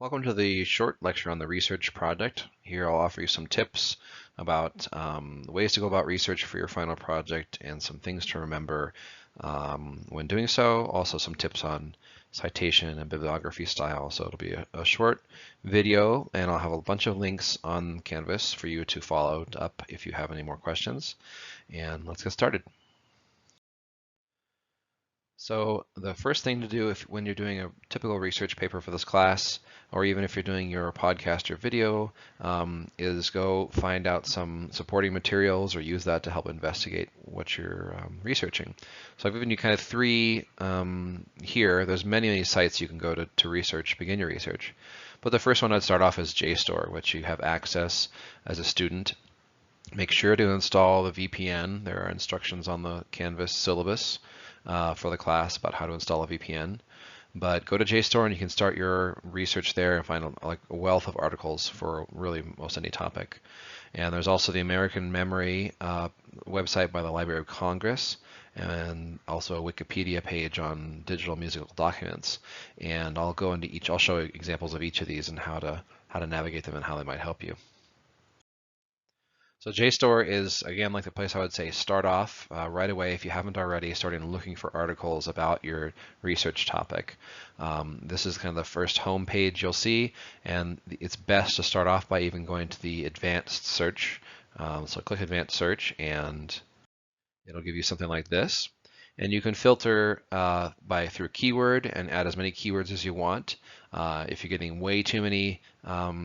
Welcome to the short lecture on the research project. Here I'll offer you some tips about ways to go about research for your final project and some things to remember when doing so. Also some tips on citation and bibliography style. So it'll be a short video and I'll have a bunch of links on Canvas for you to follow up if you have any more questions. And let's get started. So the first thing to do when you're doing a typical research paper for this class, or even if you're doing your podcast or video, is go find out some supporting materials or use that to help investigate what you're researching. So I've given you kind of three here. There's many sites you can go to research, begin your research. But the first one I'd start off is JSTOR, which you have access as a student. Make sure to install the VPN. There are instructions on the Canvas syllabus for the class about how to install a VPN. But go to JSTOR and you can start your research there and find a wealth of articles for really most any topic. And there's also the American Memory website by the Library of Congress, and also a Wikipedia page on digital musical documents. And I'll go into each. I'll show you examples of each of these and how to navigate them and how they might help you. So JSTOR is, again, like the place I would say start off right away if you haven't already, starting looking for articles about your research topic. This is kind of the first home page you'll see, and it's best to start off by even going to the advanced search. So click advanced search and it'll give you something like this. And you can filter through keyword and add as many keywords as you want. If you're getting way too many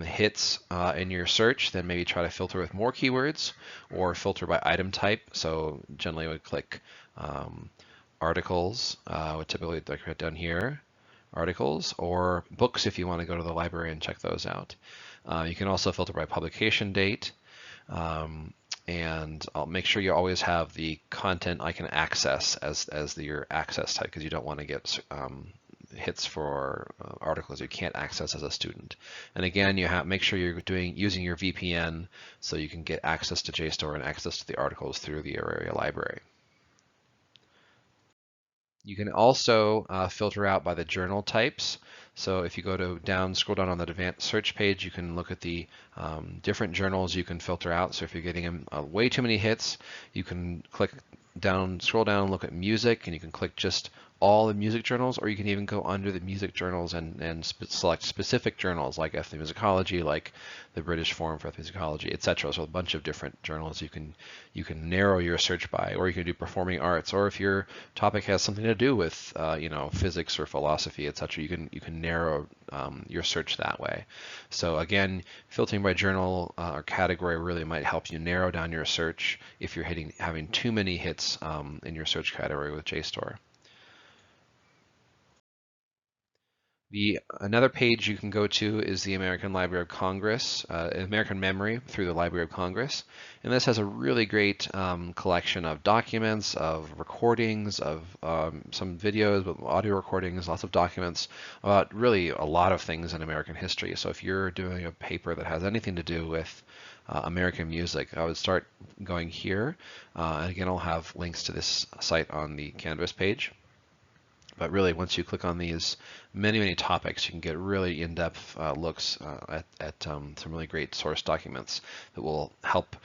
hits in your search, then maybe try to filter with more keywords or filter by item type. So generally I would click articles, would typically like down here, articles, or books if you want to go to the library and check those out. You can also filter by publication date. And I'll make sure you always have the content I can access as your access type, because you don't want to get hits for articles you can't access as a student. And again, you make sure you're using your VPN so you can get access to JSTOR and access to the articles through the area library. You can also filter out by the journal types. So if you go scroll down on the advanced search page, you can look at the different journals you can filter out. So if you're getting way too many hits, you can scroll down and look at music, and you can click just all the music journals, or you can even go under the music journals and select specific journals like ethnomusicology, like the British Forum for Ethnomusicology, etc. So a bunch of different journals you can narrow your search by, or you can do performing arts, or if your topic has something to do with physics or philosophy, etc. You can narrow your search that way. So again, filtering by journal or category really might help you narrow down your search if you're having too many hits in your search category with JSTOR. Another page you can go to is the American Library of Congress, American Memory through the Library of Congress. And this has a really great collection of documents, of recordings, of some videos, but audio recordings, lots of documents about really a lot of things in American history. So if you're doing a paper that has anything to do with American music, I would start going here. And again, I'll have links to this site on the Canvas page. But really, once you click on these many topics, you can get really in-depth looks at some really great source documents that will help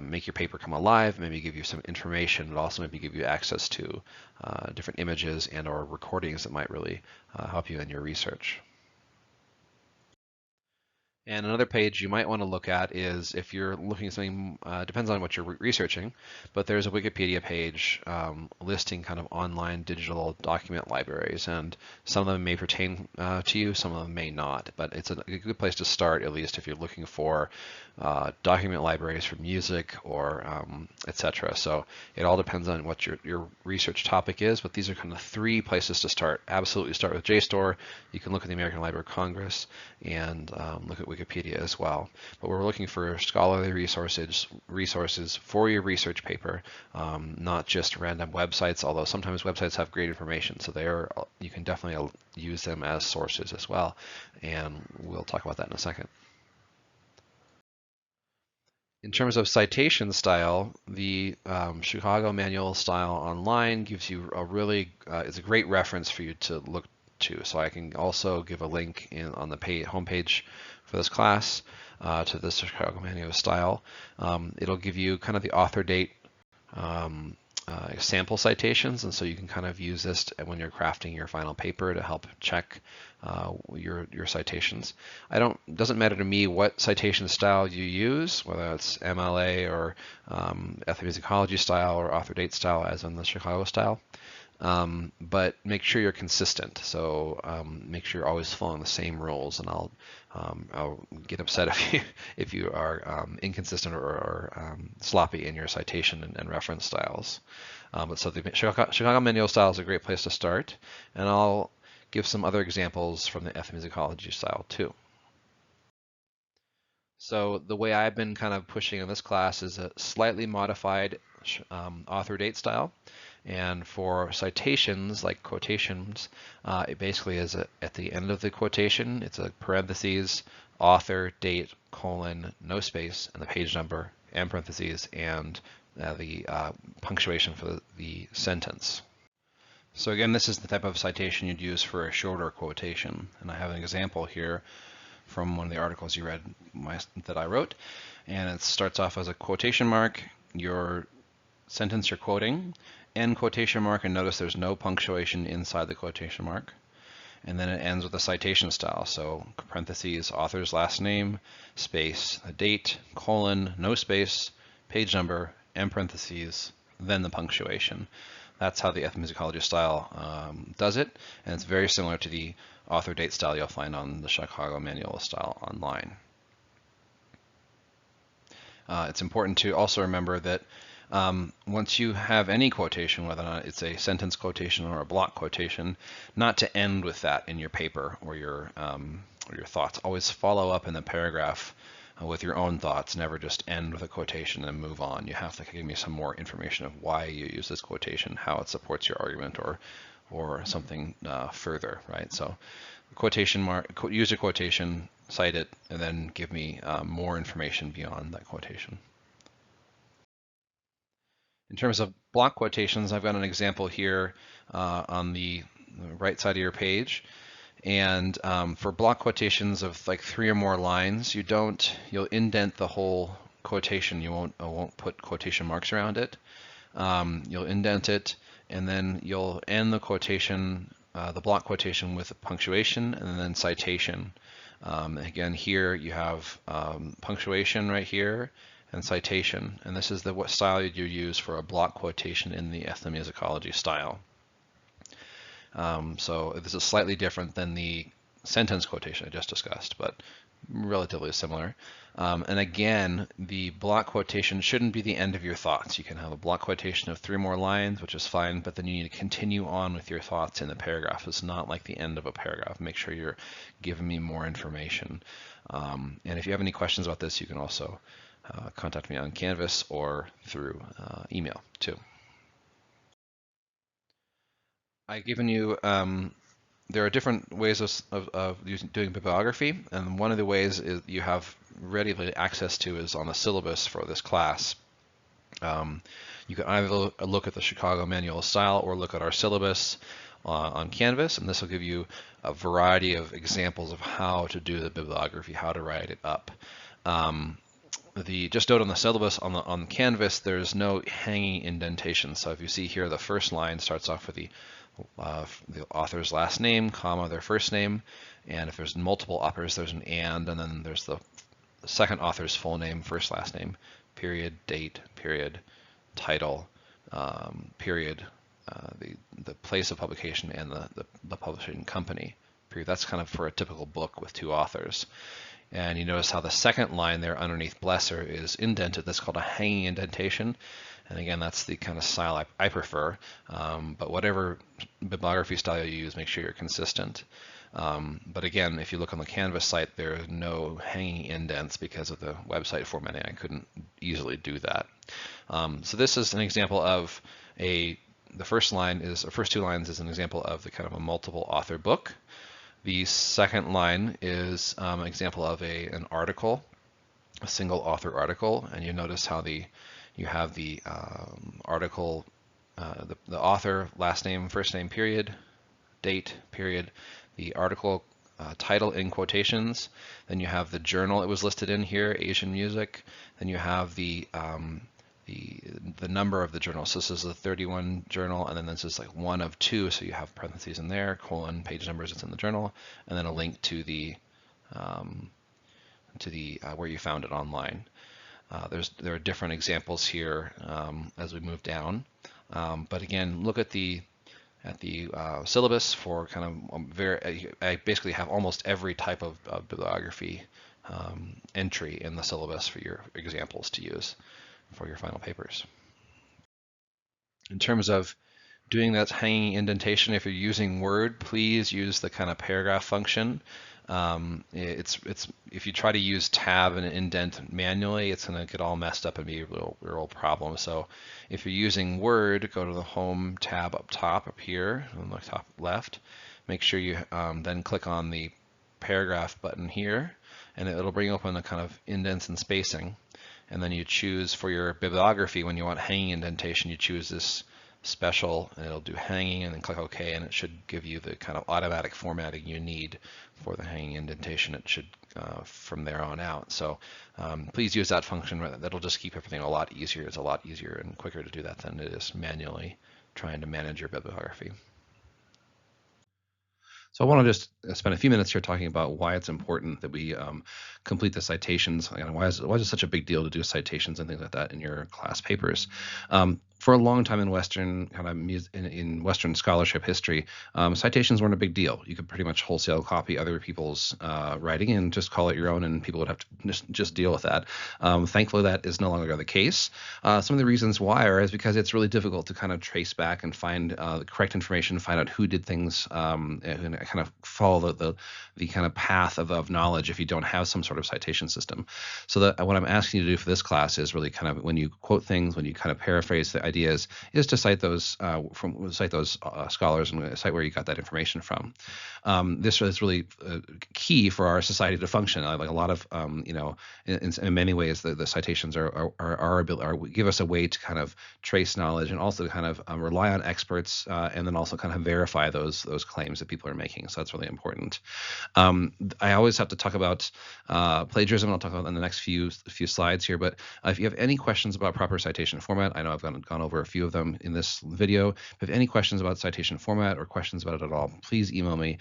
make your paper come alive, maybe give you some information, but also maybe give you access to different images and or recordings that might really help you in your research. And another page you might want to look at is if you're looking at something, depends on what you're researching, but there's a Wikipedia page listing kind of online digital document libraries, and some of them may pertain to you, some of them may not, but it's a good place to start, at least if you're looking for document libraries for music or etc. So it all depends on what your research topic is, but these are kind of three places to start. Absolutely start with JSTOR. You can look at the American Library of Congress and look at Wikipedia as well. But we're looking for scholarly resources for your research paper, not just random websites, although sometimes websites have great information, so you can definitely use them as sources as well, and we'll talk about that in a second. In terms of citation style, the Chicago Manual Style Online gives you it's a great reference for you to look too. So I can also give a link on the homepage for this class to the Chicago Manual of Style. It'll give you kind of the author date sample citations, and so you can kind of use this when you're crafting your final paper to help check your citations. Doesn't matter to me what citation style you use, whether it's MLA or ethnomusicology style or author date style, as in the Chicago style. But make sure you're consistent. So make sure you're always following the same rules, and I'll get upset if you are inconsistent or sloppy in your citation and reference styles. But so the Chicago Manual style is a great place to start, and I'll give some other examples from the ethnomusicology style too. So the way I've been kind of pushing in this class is a slightly modified author date style. And for citations, like quotations, it basically is at the end of the quotation, it's a parentheses, author, date, colon, no space, and the page number, and parentheses, and the punctuation for the sentence. So again, this is the type of citation you'd use for a shorter quotation. And I have an example here from one of the articles you read that I wrote. And it starts off as a quotation mark, your sentence you're quoting, end quotation mark, and notice there's no punctuation inside the quotation mark. And then it ends with a citation style. So parentheses, author's last name, space, the date, colon, no space, page number, and parentheses, then the punctuation. That's how the ethnomusicology style does it, and it's very similar to the author date style you'll find on the Chicago Manual of Style online. It's important to also remember that once you have any quotation, whether or not it's a sentence quotation or a block quotation, not to end with that in your paper or your thoughts. Always follow up in the paragraph with your own thoughts. Never just end with a quotation and move on. You have to give me some more information of why you use this quotation, how it supports your argument, or something further, right? So quotation mark, use a quotation, cite it, and then give me more information beyond that quotation. In terms of block quotations, I've got an example here on the right side of your page. And for block quotations of like 3 or more lines, you'll indent the whole quotation. You won't put quotation marks around it. You'll indent it, and then you'll end the quotation, the block quotation, with a punctuation and then citation. Again, here you have punctuation right here and citation, and this is what style you use for a block quotation in the ethnomusicology style. So this is slightly different than the sentence quotation I just discussed, but relatively similar. And again, the block quotation shouldn't be the end of your thoughts. You can have a block quotation of 3 more lines, which is fine, but then you need to continue on with your thoughts in the paragraph. It's not like the end of a paragraph. Make sure you're giving me more information. And if you have any questions about this, you can also contact me on Canvas or through email too. I've given you, there are different ways of doing bibliography, and one of the ways is you have readily access to is on the syllabus for this class. You can either look at the Chicago Manual of Style or look at our syllabus on Canvas, and this will give you a variety of examples of how to do the bibliography, how to write it up. Just note on the syllabus on Canvas, there's no hanging indentation. So if you see here, the first line starts off with the author's last name, comma, their first name, and if there's multiple authors, there's an and then there's the second author's full name, first last name, period, date, period, title, period, the place of publication, and the publishing company, period. That's kind of for a typical book with 2 authors. And you notice how the second line there underneath Blesser is indented. That's called a hanging indentation. And again, that's the kind of style I prefer. But whatever bibliography style you use, make sure you're consistent. But again, if you look on the Canvas site, there are no hanging indents because of the website formatting. I couldn't easily do that. So this is an example of the first 2 lines is an example of the kind of a multiple author book. The second line is an example of an article, a single author article, and you notice how you have the article, the author, last name, first name, period, date, period, the article title in quotations, then you have the journal it was listed in here, Asian Music, then you have the number of the journal. So this is the 31 journal, and then this is like one of two, so you have parentheses in there, colon, page numbers, it's in the journal, and then a link to the where you found it online. There are different examples here as we move down, but again, look at the syllabus for kind of I basically have almost every type of bibliography entry in the syllabus for your examples to use for your final papers. In terms of doing that hanging indentation, if you're using Word, please use the kind of paragraph function. If you try to use tab and indent manually, it's going to get all messed up and be a real problem. So if you're using Word, go to the Home tab up top, up here on the top left. Make sure you then click on the paragraph button here, and it'll bring open the kind of indents and spacing. And then you choose for your bibliography, when you want hanging indentation, you choose this special, and it'll do hanging, and then click OK, and it should give you the kind of automatic formatting you need for the hanging indentation. It should from there on out. So please use that function. That'll just keep everything a lot easier. It's a lot easier and quicker to do that than it is manually trying to manage your bibliography. So I want to just spend a few minutes here talking about why it's important that we complete the citations. Why is it such a big deal to do citations and things like that in your class papers? For a long time in Western in Western scholarship history, citations weren't a big deal. You could pretty much wholesale copy other people's writing and just call it your own, and people would have to just deal with that. Thankfully, that is no longer the case. Some of the reasons why is because it's really difficult to kind of trace back and find the correct information, find out who did things, and kind of follow the kind of path of knowledge if you don't have some sort of citation system. So what I'm asking you to do for this class is really kind of when you quote things, when you kind of paraphrase the ideas, is to cite those scholars and cite where you got that information from. This is really key for our society to function. Like a lot of in many ways, the citations give us a way to kind of trace knowledge and also kind of rely on experts and then also kind of verify those claims that people are making. So that's really important. I always have to talk about plagiarism. I'll talk about in the next few slides here. But if you have any questions about proper citation format, I know I've gone over a few of them in this video. If you have any questions about citation format or questions about it at all, please email me.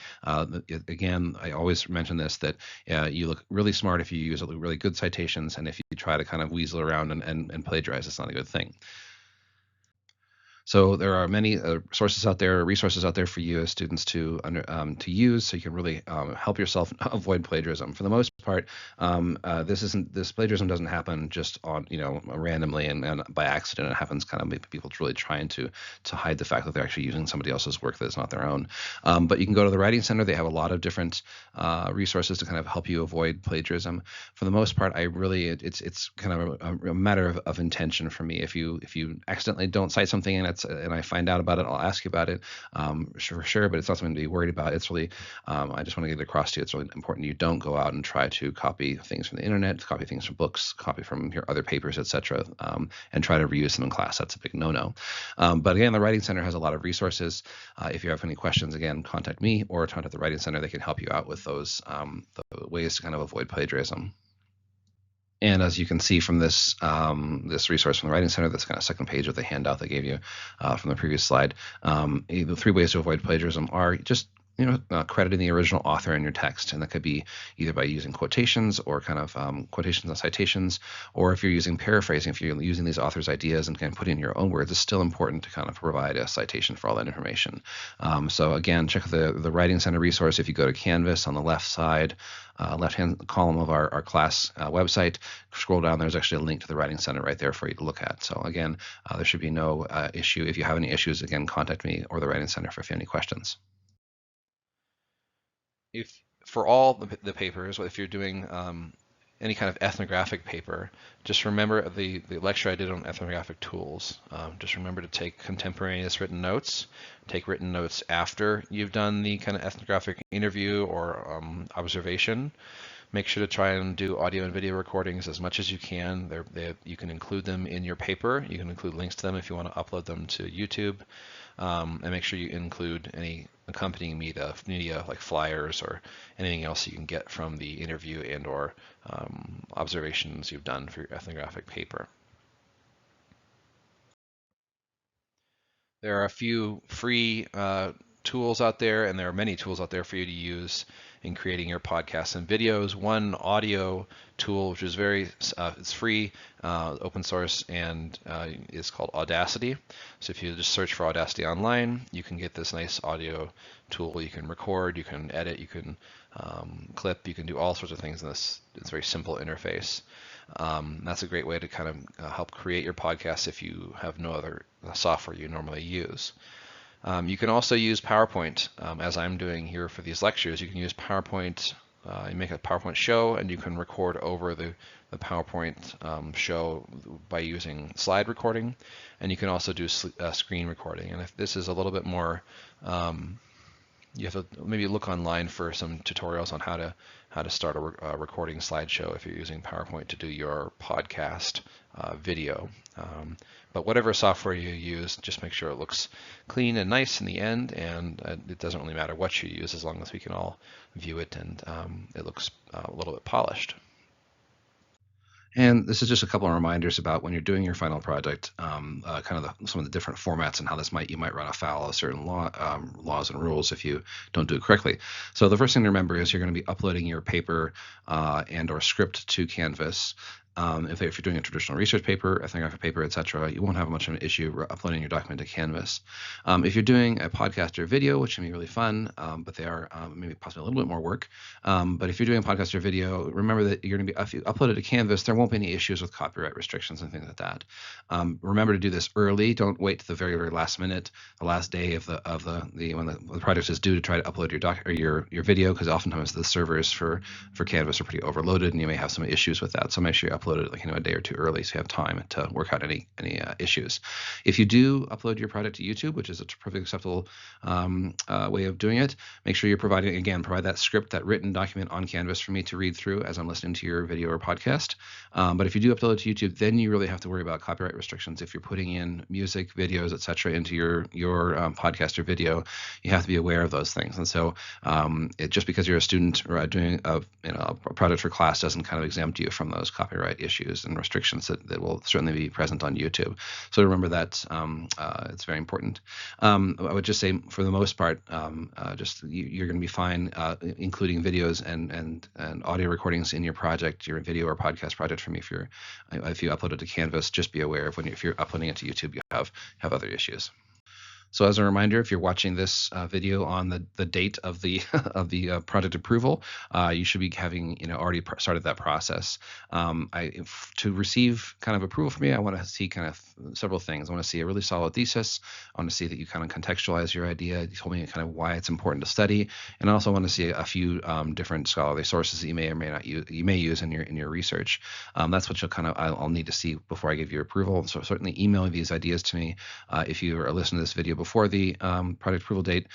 Again, I always mention this, that you look really smart if you use really good citations, and if you try to kind of weasel around and plagiarize, it's not a good thing. So there are many resources out there for you as students to use, so you can really help yourself avoid plagiarism. For the most part, this plagiarism doesn't happen just on randomly and by accident. It happens kind of people really trying to hide the fact that they're actually using somebody else's work that is not their own. But you can go to the Writing Center. They have a lot of different resources to kind of help you avoid plagiarism. For the most part, it's kind of a matter of intention for me. If you accidentally don't cite something and I find out about it, I'll ask you about it for sure, but it's not something to be worried about. It's really, I just want to get it across to you. It's really important you don't go out and try to copy things from the internet, copy things from books, copy from your other papers, etc., and try to reuse them in class. That's a big no-no. But again, the Writing Center has a lot of resources. If you have any questions, again, contact me or contact the Writing Center. They can help you out with those the ways to kind of avoid plagiarism. And as you can see from this resource from the Writing Center, that's kind of second page of the handout they gave you from the previous slide. The 3 ways to avoid plagiarism are just crediting the original author in your text, and that could be either by using quotations or kind of quotations and citations, or if you're using paraphrasing, if you're using these authors' ideas and kind of putting in your own words, it's still important to kind of provide a citation for all that information. So again, check the Writing Center resource. If you go to Canvas on the left side, left-hand column of our class website, scroll down, there's actually a link to the Writing Center right there for you to look at. So again, there should be no issue. If you have any issues, again, contact me or the Writing Center if you have any questions. If for all the papers, if you're doing any kind of ethnographic paper, just remember the lecture I did on ethnographic tools. Just remember to take contemporaneous written notes. Take written notes after you've done the kind of ethnographic interview or observation. Make sure to try and do audio and video recordings as much as you can. You can include them in your paper. You can include links to them if you want to upload them to YouTube. And make sure you include any accompanying media like flyers or anything else you can get from the interview and or observations you've done for your ethnographic paper. There are a few free tools out there, and there are many tools out there for you to use in creating your podcasts and videos. One audio tool, which is it's free, open source, and is called Audacity. So if you just search for Audacity online, you can get this nice audio tool. You can record, you can edit, you can clip, you can do all sorts of things in this. It's a very simple interface. That's a great way to kind of help create your podcast if you have no other software you normally use. You can also use PowerPoint, as I'm doing here for these lectures. You can use PowerPoint, you make a PowerPoint show, and you can record over the PowerPoint show by using slide recording, and you can also do screen recording. And if this is a little bit more, you have to maybe look online for some tutorials on how to start a recording slideshow if you're using PowerPoint to do your podcast video. But whatever software you use, just make sure it looks clean and nice in the end, and it doesn't really matter what you use as long as we can all view it and it looks a little bit polished. And this is just a couple of reminders about when you're doing your final project, kind of some of the different formats and how you might run afoul of certain laws and rules if you don't do it correctly. So the first thing to remember is you're going to be uploading your paper and or script to Canvas. If you're doing a traditional research paper, ethnographic paper, etc., you won't have much of an issue uploading your document to Canvas. If you're doing a podcast or video, which can be really fun, but they are maybe possibly a little bit more work. But if you're doing a podcast or video, remember that you're going to be, if you upload it to Canvas, there won't be any issues with copyright restrictions and things like that. Remember to do this early. Don't wait to the very, very last minute, the last day of when the project is due to try to upload your video, because oftentimes the servers for Canvas are pretty overloaded, and you may have some issues with that. So make sure you upload it a day or two early, so you have time to work out any issues. If you do upload your project to YouTube, which is a perfectly acceptable way of doing it, make sure you're provide that script, that written document on Canvas for me to read through as I'm listening to your video or podcast. But if you do upload it to YouTube, then you really have to worry about copyright restrictions. If you're putting in music, videos, etc., into your podcast or video, you have to be aware of those things. And so, just because you're a student or doing a project for class doesn't kind of exempt you from those copyright issues and restrictions that will certainly be present on YouTube. So remember that it's very important. I would just say, for the most part, you're going to be fine, including videos and audio recordings in your project, your video or podcast project. For me, if you upload it to Canvas, just be aware of if you're uploading it to YouTube, you have other issues. So as a reminder, if you're watching this video on the date of the of the project approval, you should be having already started that process. To receive kind of approval from me, I want to see kind of several things. I want to see a really solid thesis. I want to see that you kind of contextualize your idea. You told me kind of why it's important to study, and I also want to see a few different scholarly sources that you may or may not use. You may use in your research. That's what I'll need to see before I give you approval. So certainly email these ideas to me if you are listening to this video before the project approval date.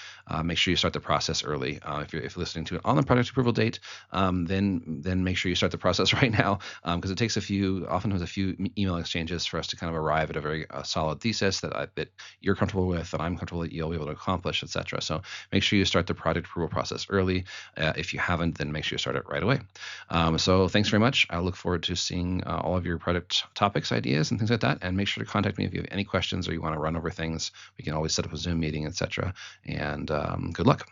Make sure you start the process early. If you're listening to it on the project approval date, then make sure you start the process right now, because it takes oftentimes a few email exchanges for us to kind of arrive at a very solid thesis that you're comfortable with, and I'm comfortable that you'll be able to accomplish, etc. So make sure you start the project approval process early. If you haven't, then make sure you start it right away. So thanks very much. I look forward to seeing all of your project topics, ideas, and things like that. And make sure to contact me if you have any questions or you want to run over things. We can always set up a Zoom meeting, etc. And good luck.